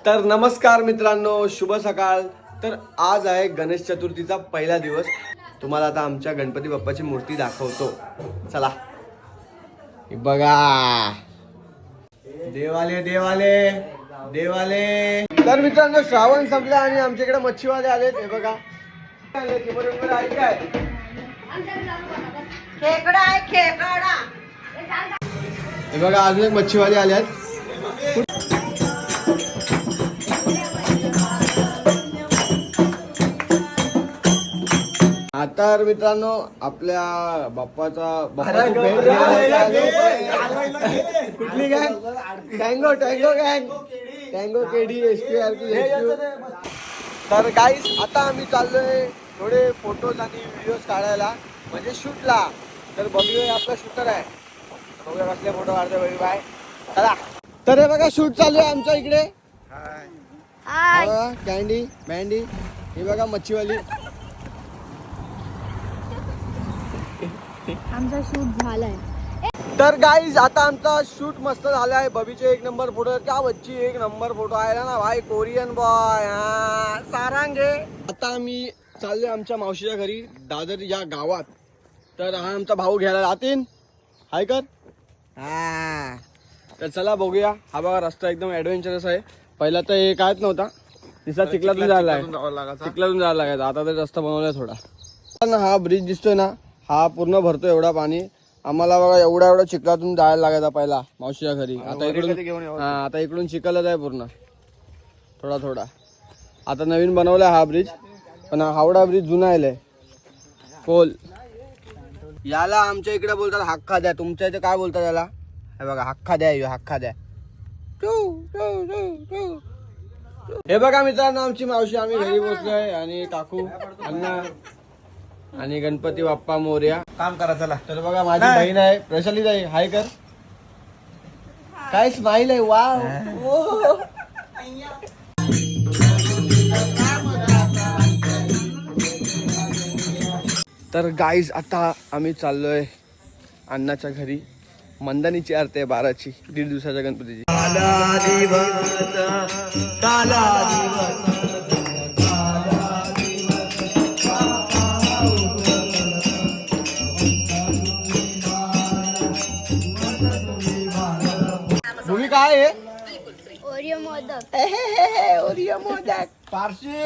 तर नमस्कार मित्रांनो, शुभ सकाळ. तर आज आहे गणेश चतुर्थीचा पहिला दिवस. तुम्हाला आता आमच्या गणपती बाप्पाची मूर्ती दाखवतो. चला हे बघा, देवाले देवाले देवाले. तर मित्रांनो, श्रावण संपला आणि आमच्याकडे मच्छीवाले आलेत. हे बघा, खेकडा आहे खेकडा. हे बघा, अजून एक मच्छीवाले आले आहेत. आता मित्रांनो, आपल्या बाप्पाचा कुठली गँग? टँगो टँगो गँग, टँगो केडी SPRP. तर गाईस, आता आम्ही चाललोय थोडे फोटोज आणि व्हिडिओज काढायला, म्हणजे शूटला. तर बबी आपला शूटर आहे. बघूया कसले फोटो काढतोय बबी बाय. चला. तर हे बघा, शूट चालू आहे आमच्या इकडे. कॅन्डी मँडी, हे बघा मच्छीवाली. आमचा शूट झालाय. तर गाईज, आता आमचा शूट मस्त झाला आहे. बबीचे एक नंबर फोटो आहेत. क्या बच्ची, एक नंबर फोटो आला ना भाई. कोरियन बॉय सारांगे. आता आम्ही चाललोय आमच्या मावशीच्या घरी, दादर या गावात. तर हा आमचा भाऊ घ्यायला जातीन. हाय कर. हा, तर चला बघूया. हा बघा, रस्ता एकदम ऍडव्हेंचरस आहे. पहिला तर हे कायच नव्हता, तिचा चिखलातून जायला आहे. चिखलातून जायला लागायचा. आता तर रस्ता बनवलाय थोडा. हा ब्रिज दिसतोय ना, हा पूर्ण भरतो एवढा पाणी. आम्हाला बघा एवढा चिखलातून जायला लागायचा पहिला मावशीच्या घरी. आता इकडून चिखलच आहे पूर्ण, थोडा. आता नवीन बनवलाय हा ब्रिज, पण हा हावडा ब्रिज जुना आहे पोल. याला आमच्या इकडे बोलतात हक्का द्या. तुमच्या इथे काय बोलतात याला? हे बघा, हक्का द्या, हक्का द्या. हे बघा मित्रांनो, आमची मावशी, आम्ही घरी बसलोय आणि काकू, अण्णा आणि गणपती बाप्पा मोरया. काम करा चला. तर बघा, माझी बहीण आहे प्रशाली ताई. हाय कर. काय स्माइल आहे, वाव. तर गाईज, आता आम्ही चाललोय अण्णाच्या घरी. मंदानीची आरती आहे 12ची, 1.5 दिवसाच्या गणपतीची. भूमी काय आहे? ओरिओ मोदक. ओरिओ मोदक. पारशी